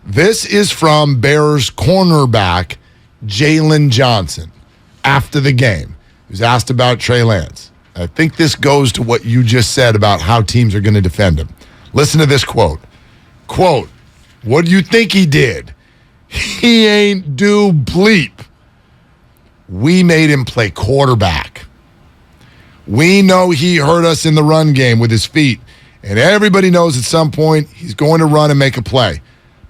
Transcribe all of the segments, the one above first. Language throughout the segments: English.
This is from Bears cornerback Jalen Johnson after the game. He was asked about Trey Lance. I think this goes to what you just said about how teams are going to defend him. Listen to this quote. Quote, "What do you think he did? He ain't do bleep. We made him play quarterback. We know he hurt us in the run game with his feet, and everybody knows at some point he's going to run and make a play.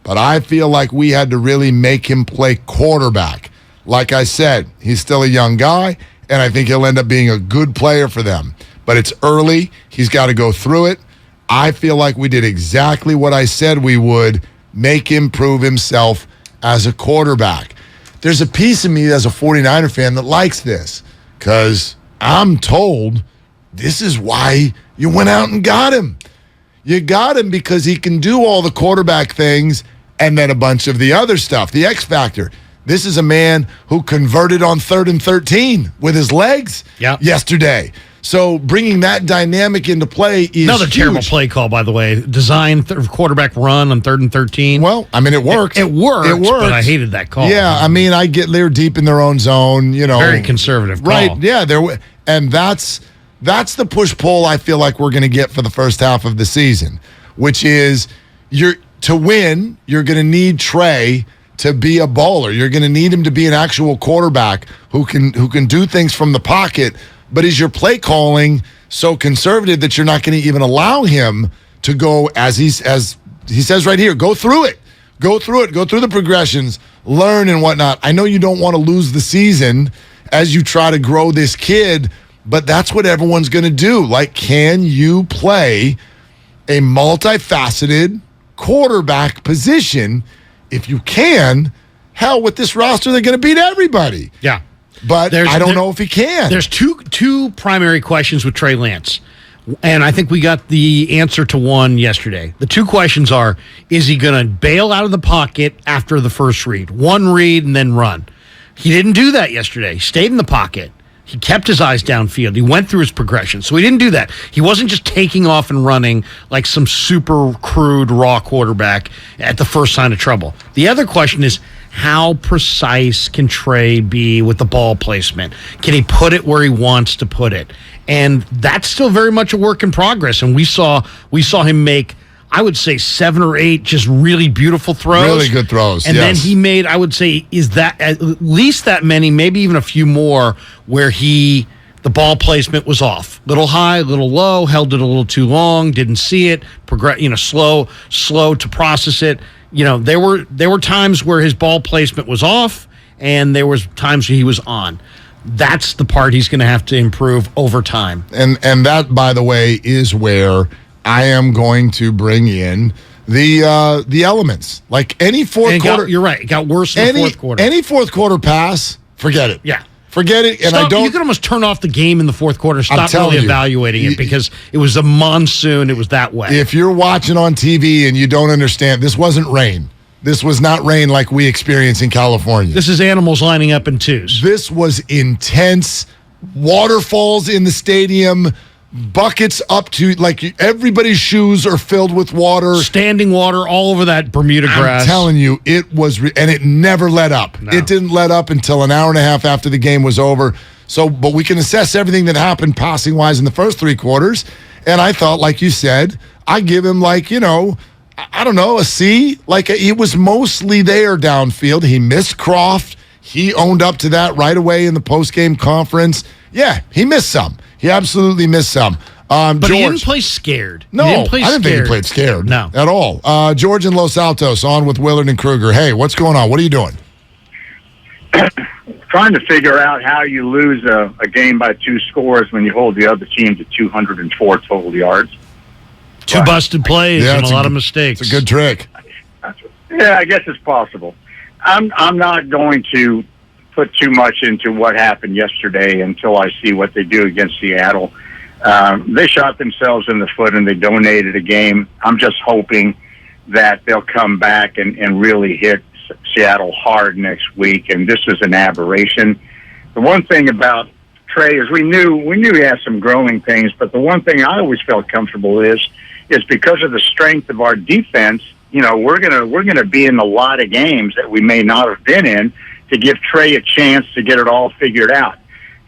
But I feel like we had to really make him play quarterback. Like I said, he's still a young guy, and I think he'll end up being a good player for them. But it's early. He's got to go through it. I feel like we did exactly what I said we would, make him prove himself as a quarterback." There's a piece of me as a 49er fan that likes this because I'm told this is why you went out and got him. You got him because he can do all the quarterback things and then a bunch of the other stuff, the X factor. This is a man who converted on 3rd and 13 with his legs yesterday. So bringing that dynamic into play is another huge. Terrible play call, by the way. Design quarterback run on 3rd and 13. Well, I mean, it worked. It worked, but I hated that call. Yeah, I mean, I get they're deep in their own zone. Very conservative call. Right? Yeah, and that's the push-pull I feel like we're going to get for the first half of the season, which is to win, you're going to need Trey to be a baller. You're going to need him to be an actual quarterback who can do things from the pocket. But is your play calling so conservative that you're not going to even allow him to go, as he says right here, go through it. Go through it. Go through the progressions, learn and whatnot. I know you don't want to lose the season as you try to grow this kid, but that's what everyone's going to do. Like, can you play a multifaceted quarterback position? If you can, hell, with this roster, they're going to beat everybody. Yeah. But I don't know if he can. There's two primary questions with Trey Lance, and I think we got the answer to one yesterday. The two questions are, is he going to bail out of the pocket after the first read? One read and then run. He didn't do that yesterday. He stayed in the pocket. He kept his eyes downfield. He went through his progression. So he didn't do that. He wasn't just taking off and running like some super crude, raw quarterback at the first sign of trouble. The other question is, how precise can Trey be with the ball placement? Can he put it where he wants to put it? And that's still very much a work in progress. And we saw him make, I would say, 7 or 8 just really beautiful throws. Really good throws, And then he made, I would say, is that at least that many, maybe even a few more, where the ball placement was off. Little high, little low, held it a little too long, didn't see it, slow to process it. There were times where his ball placement was off, and there was times where he was on. That's the part he's going to have to improve over time. And that, by the way, is where I am going to bring in the elements. Like any fourth quarter. You're right. It got worse in the fourth quarter. Any fourth quarter pass, forget it. Yeah. Forget it. And you could almost turn off the game in the fourth quarter, stop really evaluating it, because it was a monsoon. It was that way. If you're watching on TV and you don't understand, this wasn't rain. This was not rain like we experience in California. This is animals lining up in twos. This was intense. Waterfalls in the stadium. Buckets up to, like, everybody's shoes are filled with water. Standing water all over that Bermuda grass. I'm telling you, it was, and it never let up. No. It didn't let up until an hour and a half after the game was over. So, but we can assess everything that happened passing-wise in the first 3 quarters. And I thought, like you said, I give him, like, I don't know, a C. Like, he was mostly there downfield. He missed Croft. He owned up to that right away in the post-game conference. Yeah, he missed some. He absolutely missed some. But George, he didn't play scared. No, I didn't think he played scared. No. At all. George in Los Altos on with Willard and Kruger. Hey, what's going on? What are you doing? Trying to figure out how you lose a game by 2 scores when you hold the other team to 204 total yards. 2 busted plays and a lot of mistakes. It's a good trick. Yeah, I guess it's possible. I'm not going to put too much into what happened yesterday until I see what they do against Seattle. They shot themselves in the foot and they donated a game. I'm just hoping that they'll come back and really hit Seattle hard next week, and this is an aberration. The one thing about Trey is we knew he had some growing pains, but the one thing I always felt comfortable is because of the strength of our defense, we're gonna be in a lot of games that we may not have been in to give Trey a chance to get it all figured out.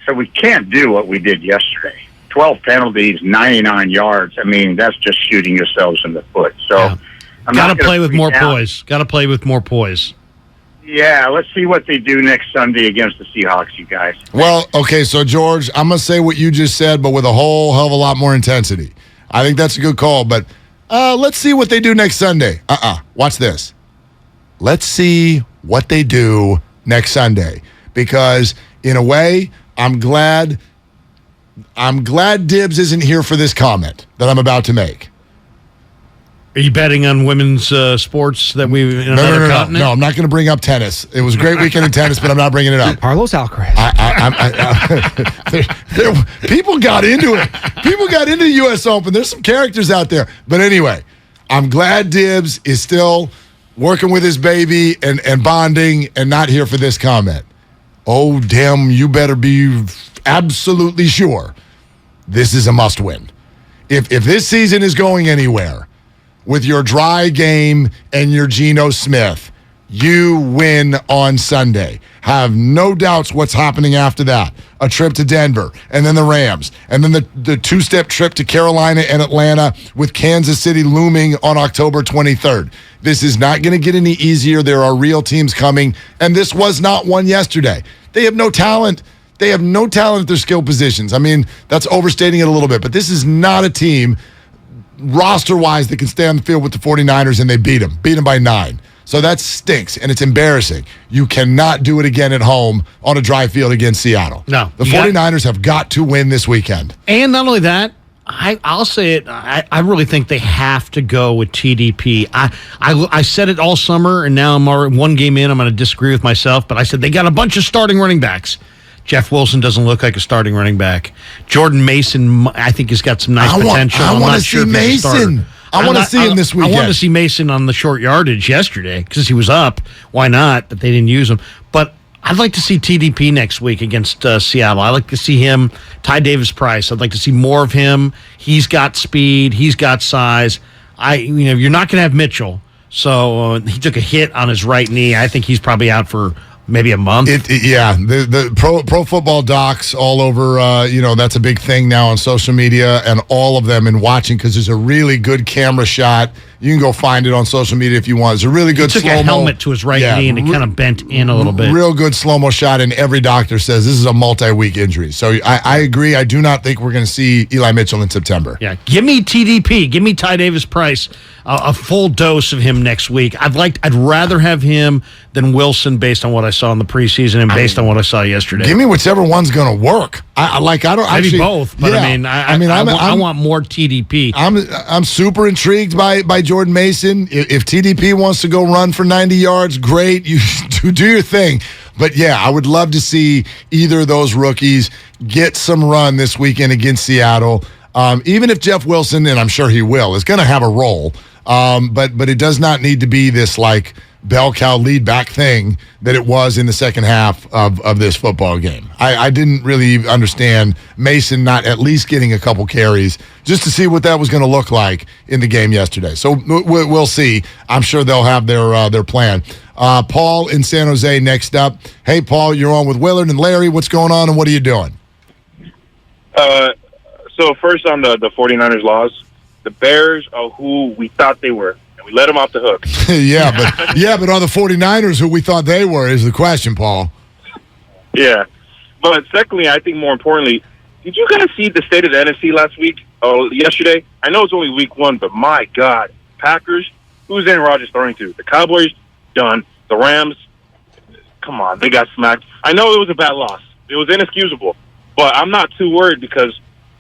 So we can't do what we did yesterday. 12 penalties, 99 yards. I mean, that's just shooting yourselves in the foot. So I'm got to play with more poise. Got to play with more poise. Yeah, let's see what they do next Sunday against the Seahawks, you guys. Well, okay, so George, I'm going to say what you just said, but with a whole hell of a lot more intensity. I think that's a good call, but let's see what they do next Sunday. Watch this. Let's see what they do next Sunday. Because, in a way, I'm glad Dibbs isn't here for this comment that I'm about to make. Are you betting on women's sports that we in another continent? No, I'm not going to bring up tennis. It was a great weekend in tennis, but I'm not bringing it up. Carlos Alcaraz. People got into it. People got into the U.S. Open. There's some characters out there. But anyway, I'm glad Dibbs is still working with his baby and bonding and not here for this comment. Oh, damn, you better be absolutely sure this is a must-win. If this season is going anywhere, with your dry game and your Geno Smith, you win on Sunday. Have no doubts what's happening after that. A trip to Denver, and then the Rams, and then the two-step trip to Carolina and Atlanta with Kansas City looming on October 23rd. This is not going to get any easier. There are real teams coming, and this was not one yesterday. They have no talent. They have no talent at their skill positions. I mean, that's overstating it a little bit, but this is not a team roster-wise that can stay on the field with the 49ers, and they beat them by 9. So that stinks, and it's embarrassing. You cannot do it again at home on a dry field against Seattle. No. The 49ers have got to win this weekend. And not only that, I'll say it, I really think they have to go with TDP. I said it all summer, and now I'm already one game in. I'm going to disagree with myself, but I said they got a bunch of starting running backs. Jeff Wilson doesn't look like a starting running back. Jordan Mason, I think, has got some nice potential. I want to see Mason. I want to see him this weekend. I wanted to see Mason on the short yardage yesterday because he was up. Why not? But they didn't use him. But I'd like to see TDP next week against Seattle. I'd like to see him, Ty Davis-Price. I'd like to see more of him. He's got speed. He's got size. You're not going to have Mitchell. So he took a hit on his right knee. I think he's probably out for maybe a month. The pro football docs all over, that's a big thing now on social media and all of them and watching because there's a really good camera shot. You can go find it on social media if you want. It's a really good slow-mo. He took a helmet to his right knee and it kind of bent in a little bit. Real good slow-mo shot, and every doctor says this is a multi-week injury. So I agree. I do not think we're going to see Eli Mitchell in September. Yeah, give me TDP. Give me Ty Davis-Price. A full dose of him next week. I'd rather have him than Wilson based on what I saw in the preseason and based on what I saw yesterday. Give me whichever one's going to work. I don't maybe actually, both, but I want more TDP. I'm super intrigued by Jordan Mason. If TDP wants to go run for 90 yards, great. You do your thing. But yeah, I would love to see either of those rookies get some run this weekend against Seattle. Even if Jeff Wilson, and I'm sure he will, is going to have a role. But it does not need to be this like bell cow lead back thing that it was in the second half of this football game. I didn't really understand Mason not at least getting a couple carries just to see what that was going to look like in the game yesterday. So we'll see. I'm sure they'll have their plan. Paul in San Jose next up. Hey, Paul, you're on with Willard and Larry. What's going on and what are you doing? So first on the 49ers loss, the Bears are who we thought they were, and we let them off the hook. but are the 49ers who we thought they were is the question, Paul. Yeah. But secondly, I think more importantly, did you guys see the state of the NFC last week? Yesterday? I know it's only week 1, but my God. Packers, who's Aaron Rodgers throwing to? The Cowboys, done. The Rams, come on, they got smacked. I know it was a bad loss. It was inexcusable. But I'm not too worried because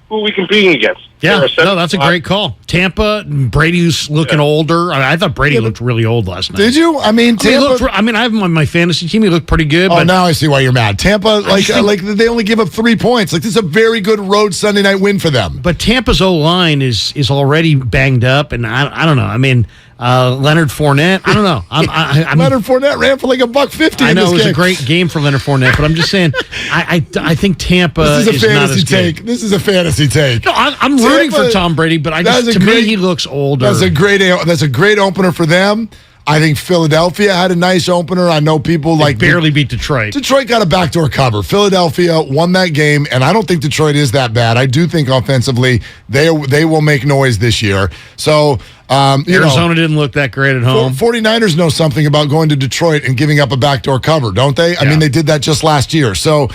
who are we competing against? Yeah, no, that's a great call. Tampa, Brady's looking older. I thought Brady looked really old last night. Did you? I mean, Tampa. I have him on my fantasy team. He looked pretty good. But now I see why you're mad. Tampa, they only give up 3 points. Like, this is a very good road Sunday night win for them. But Tampa's O-line is already banged up, and I don't know. I mean, Leonard Fournette. I don't know. I'm Leonard Fournette ran for like $150. I know in this it was game. a great game for Leonard Fournette, but I'm just saying, I think Tampa This is a not fantasy as good. take. This is a fantasy take. No, I'm rooting for Tom Brady, but to me he looks older. That's a great opener for them. I think Philadelphia had a nice opener. I know people barely beat Detroit. Detroit got a backdoor cover. Philadelphia won that game, and I don't think Detroit is that bad. I do think offensively they will make noise this year. So Arizona didn't look that great at home. 49ers know something about going to Detroit and giving up a backdoor cover, don't they? I mean, they did that just last year. So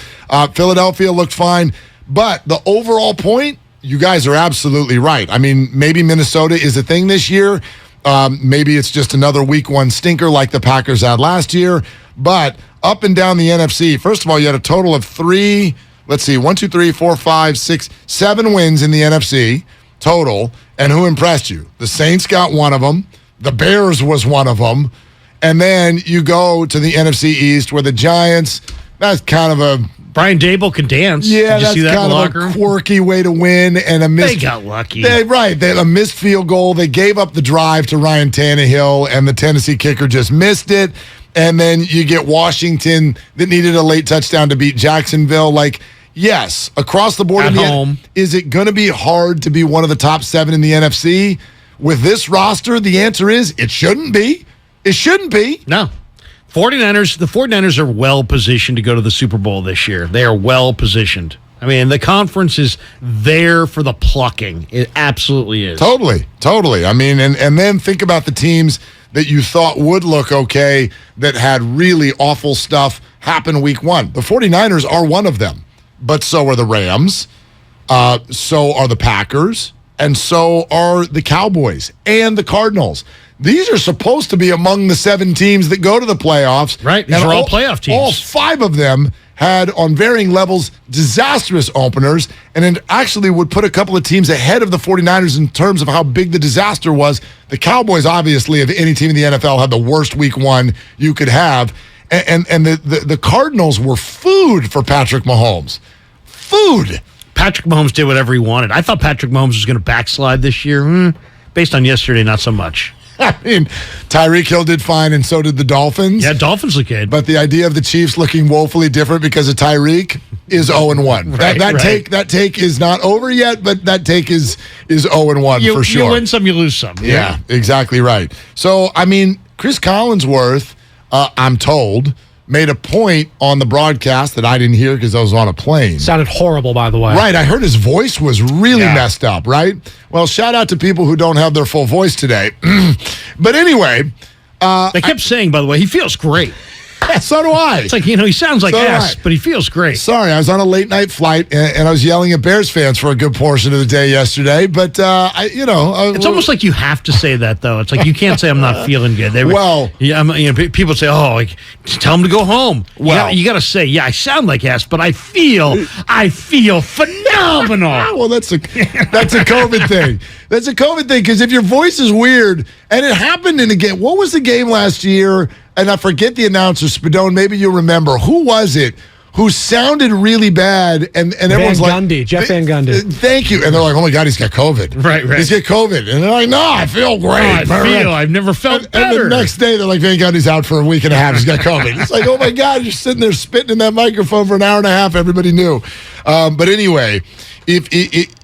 Philadelphia looked fine. But the overall point, you guys are absolutely right. I mean, maybe Minnesota is a thing this year. Maybe it's just another week one stinker like the Packers had last year. But up and down the NFC, first of all, you had a total of 7 wins in the NFC total. And who impressed you? The Saints got one of them. The Bears was one of them. And then you go to the NFC East where the Giants, that's kind of a... Brian Dable can dance. Yeah, Did you that's see that kind in the of locker a room? quirky way to win. And They got lucky. A missed field goal. They gave up the drive to Ryan Tannehill, and the Tennessee kicker just missed it. And then you get Washington that needed a late touchdown to beat Jacksonville. Yes, across the board. At home. Is it going to be hard to be one of the top 7 in the NFC? With this roster, the answer is it shouldn't be. It shouldn't be. No. The 49ers are well positioned to go to the Super Bowl this year. They are well positioned. I mean, the conference is there for the plucking. It absolutely is. Totally. I mean, and then think about the teams that you thought would look okay that had really awful stuff happen week one. The 49ers are one of them, but so are the Rams, so are the Packers, and so are the Cowboys and the Cardinals. These are supposed to be among the 7 teams that go to the playoffs. Right. These are all playoff teams. All 5 of them had, on varying levels, disastrous openers, and it actually would put a couple of teams ahead of the 49ers in terms of how big the disaster was. The Cowboys, obviously, of any team in the NFL, had the worst week one you could have. And the Cardinals were food for Patrick Mahomes. Food. Patrick Mahomes did whatever he wanted. I thought Patrick Mahomes was going to backslide this year. Based on yesterday, not so much. I mean, Tyreek Hill did fine, and so did the Dolphins. Yeah, Dolphins look good. But the idea of the Chiefs looking woefully different because of Tyreek is 0-1. That take is not over yet, but that take is 0-1 for sure. You win some, you lose some. Yeah, exactly right. So, I mean, Chris Collinsworth, I'm told, made a point on the broadcast that I didn't hear because I was on a plane. Sounded horrible, by the way. Right, I heard his voice was really messed up, right? Well, shout out to people who don't have their full voice today. But anyway. They kept saying, by the way, he feels great. So do I. It's like, he sounds like ass, but he feels great. Sorry, I was on a late night flight and I was yelling at Bears fans for a good portion of the day yesterday. But it's almost like you have to say that, though. It's like you can't say I'm not feeling good. People say, just tell them to go home. Well, you got to say, I sound like ass, but I feel phenomenal. Well, that's a COVID thing. That's a COVID thing because if your voice is weird, and it happened in a game. What was the game last year? And I forget the announcer, Spadone, maybe you'll remember. Who was it who sounded really bad? And everyone's Jeff Van Gundy. Thank you. And they're like, oh my God, he's got COVID. Right. He's got COVID. And they're like, no, I feel great. I've never felt better. And the next day, they're like, Van Gundy's out for a week and a half. He's got COVID. It's like, oh my God, you're sitting there spitting in that microphone for an hour and a half. Everybody knew. But anyway, if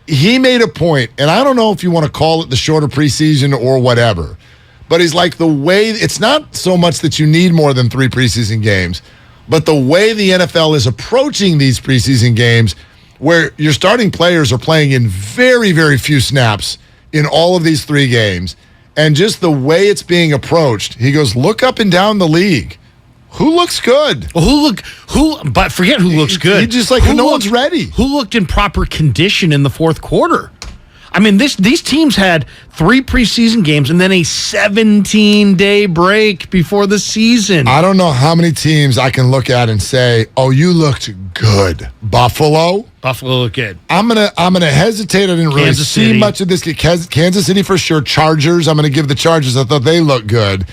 he made a point, and I don't know if you want to call it the shorter preseason or whatever, but he's like, the way, it's not so much that you need more than 3 preseason games, but the way the NFL is approaching these preseason games, where your starting players are playing in very, very few snaps in all of these 3 games, and just the way it's being approached, he goes, look up and down the league. Who looks good? But forget who looks good. He's just like, no one's ready. Who looked in proper condition in the fourth quarter? I mean, these teams had 3 preseason games and then a 17-day break before the season. I don't know how many teams I can look at and say, "Oh, you looked good." Buffalo looked good. I'm gonna hesitate. I didn't really see much of this. Kansas City for sure. Chargers. I'm gonna give the Chargers. I thought they looked good.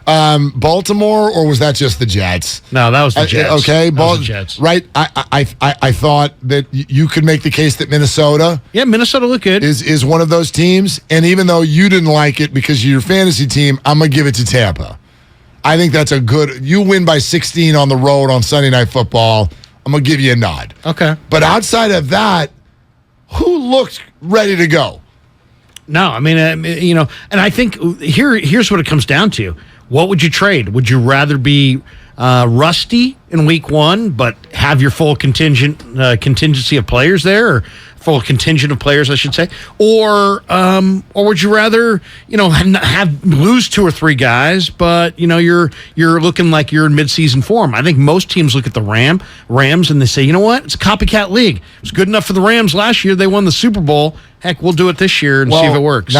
Baltimore, or was that just the Jets? No, that was the Jets. Okay, that was the Jets. Right. I thought that you could make the case that Minnesota. Yeah, Minnesota looked good. Is one of those teams, and even though you didn't like it because of your fantasy team, I'm gonna give it to Tampa. I think that's a good. You win by 16 on the road on Sunday Night Football. I'm gonna give you a nod. Okay. But outside of that, who looked ready to go? No, I mean, and I think here's what it comes down to. What would you trade? Would you rather be rusty in week 1, but have your full contingency of players there, or full contingent of players, I should say, or would you rather have lose 2 or 3 guys, but you're looking like you're in midseason form? I think most teams look at the Rams and they say, you know what, it's a copycat league. It was good enough for the Rams last year. They won the Super Bowl. Heck, we'll do it this year and see if it works. Now,